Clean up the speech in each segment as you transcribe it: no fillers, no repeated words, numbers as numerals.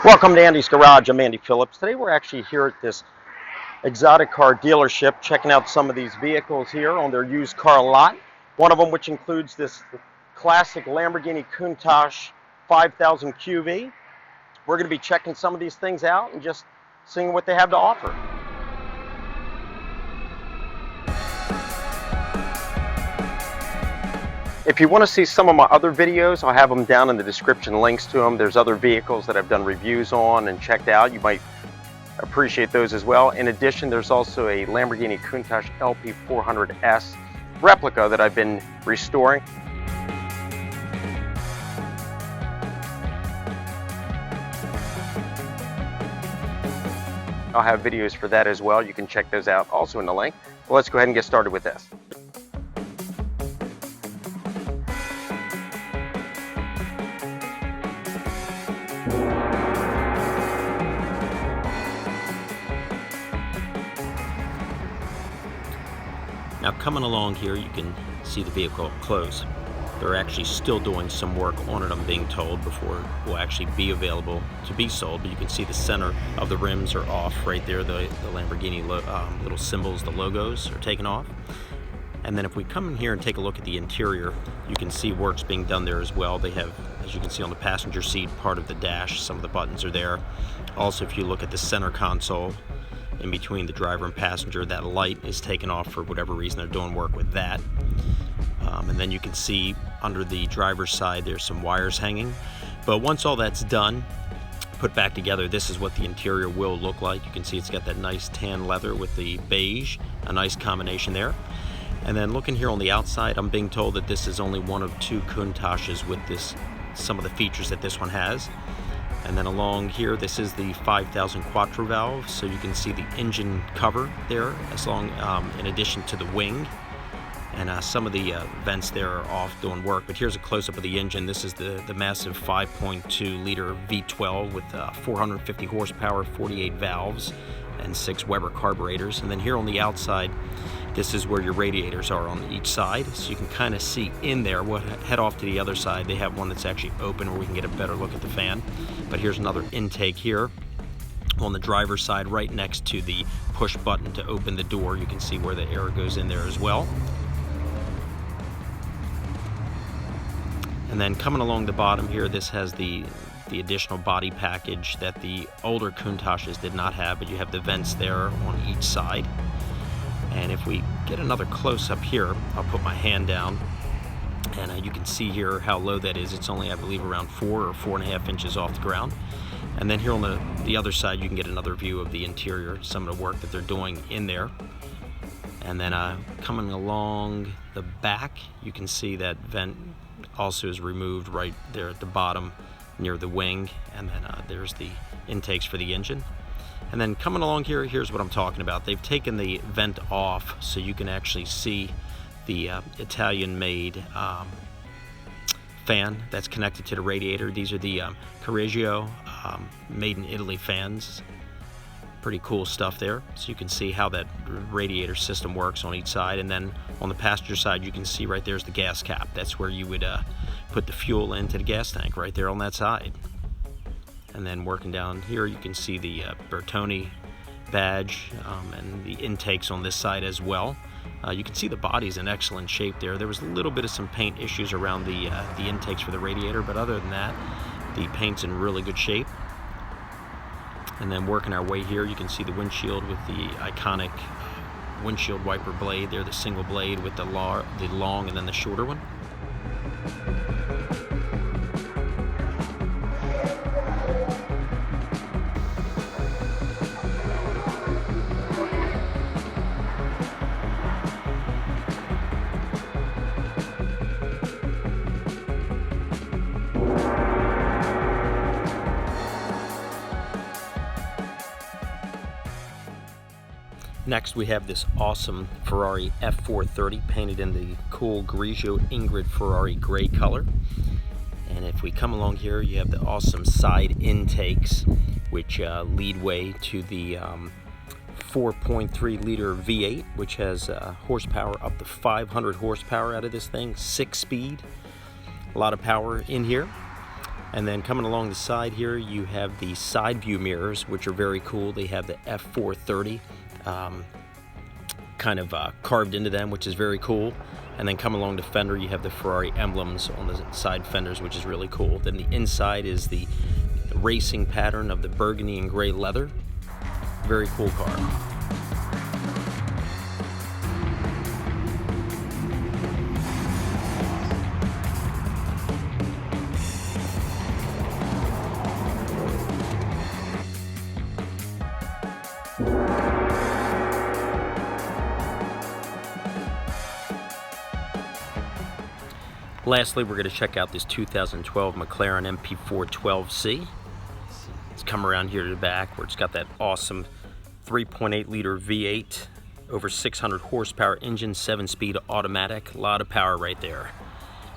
Welcome to Andy's Garage. I'm Andy Phillips. Today we're actually here at this exotic car dealership checking out some of these vehicles here on their used car lot. One of them which includes this classic Lamborghini Countach 5000 QV. We're going to be checking some of these things out and just seeing what they have to offer. If you want to see some of my other videos, I'll have them down in the description, links to them. There's other vehicles that I've done reviews on and checked out. You might appreciate those as well. In addition, there's also a Lamborghini Countach LP400S replica that I've been restoring. I'll have videos for that as well. You can check those out also in the link. Well, let's go ahead and get started with this. Now coming along here, you can see the vehicle up close. They're actually still doing some work on it, I'm being told, before it will actually be available to be sold. But you can see the center of the rims are off right there. The Lamborghini little symbols, the logos are taken off. And then if we come in here and take a look at the interior, you can see work's being done there as well. They have, as you can see on the passenger seat, part of the dash, some of the buttons are there. Also, if you look at the center console, in between the driver and passenger, that light is taken off for whatever reason. They're doing work with that. And then you can see under the driver's side there's some wires hanging. But once all that's done, put back together, this is what the interior will look like. You can see it's got that nice tan leather with the beige, a nice combination there. And then looking here on the outside, I'm being told that this is only one of two Countaches with some of the features that this one has. And then along here, this is the 5000 Quattro valve, so you can see the engine cover there, in addition to the wing. And some of the vents there are off doing work, but here's a close-up of the engine. This is the massive 5.2 liter V12 with 450 horsepower, 48 valves, and 6 Weber carburetors. And then here on the outside, this is where your radiators are on each side, so you can kind of see in there. We'll head off to the other side. They have one that's actually open where we can get a better look at the fan. But here's another intake here on the driver's side, right next to the push button to open the door. You can see where the air goes in there as well. And then coming along the bottom here, this has the additional body package that the older Countaches did not have, but you have the vents there on each side. And if we get another close-up here, I'll put my hand down, and you can see here how low that is. It's only, I believe, around 4 or 4.5 inches off the ground. And then here on the other side, you can get another view of the interior, some of the work that they're doing in there. And then coming along the back, you can see that vent also is removed right there at the bottom near the wing. And then there's the intakes for the engine. And then coming along here, here's what I'm talking about. They've taken the vent off so you can actually see the Italian-made fan that's connected to the radiator. These are the Coraggio made in Italy fans. Pretty cool stuff there. So you can see how that radiator system works on each side. And then on the passenger side, you can see right there's the gas cap. That's where you would put the fuel into the gas tank, right there on that side. And then working down here, you can see the Bertone badge and the intakes on this side as well. You can see the body's in excellent shape there. There was a little bit of some paint issues around the intakes for the radiator, but other than that, the paint's in really good shape. And then working our way here, you can see the windshield with the iconic windshield wiper blade there, the single blade with the long and then the shorter one. Next, we have this awesome Ferrari F430 painted in the cool Grigio Ingrid Ferrari gray color. And if we come along here, you have the awesome side intakes, which lead way to the 4.3 liter V8, which has horsepower up to 500 horsepower out of this thing, 6-speed, a lot of power in here. And then coming along the side here, you have the side view mirrors, which are very cool. They have the F430 kind of carved into them, which is very cool. And then coming along the fender, you have the Ferrari emblems on the side fenders, which is really cool. Then the inside is the racing pattern of the burgundy and gray leather. Very cool car. Lastly, we're going to check out this 2012 McLaren MP4-12C. Let's come around here to the back where it's got that awesome 3.8 liter V8, over 600 horsepower engine, 7-speed automatic, a lot of power right there.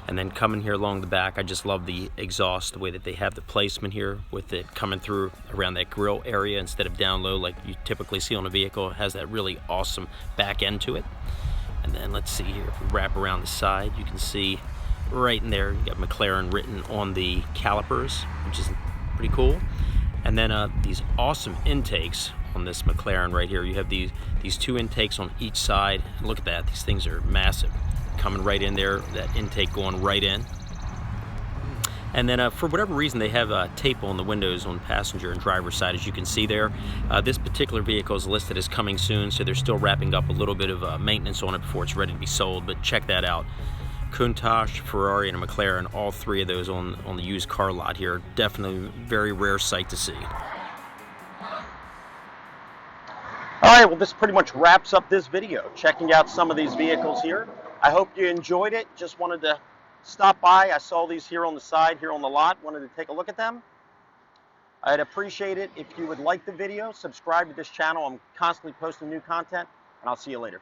And then coming here along the back, I just love the exhaust, the way that they have the placement here with it coming through around that grill area instead of down low like you typically see on a vehicle. It has that really awesome back end to it. And then let's see here, if we wrap around the side, you can see right in there, you got McLaren written on the calipers, which is pretty cool. And then these awesome intakes on this McLaren right here. You have these two intakes on each side. And look at that, these things are massive. Coming right in there, that intake going right in. And then for whatever reason, they have tape on the windows on passenger and driver side, as you can see there. This particular vehicle is listed as coming soon, so they're still wrapping up a little bit of maintenance on it before it's ready to be sold, but check that out. Countach, Ferrari, and a McLaren, all three of those on the used car lot here. Definitely a very rare sight to see. All right, well, this pretty much wraps up this video, checking out some of these vehicles here. I hope you enjoyed it. Just wanted to stop by. I saw these here on the side, here on the lot. Wanted to take a look at them. I'd appreciate it if you would like the video, subscribe to this channel. I'm constantly posting new content, and I'll see you later.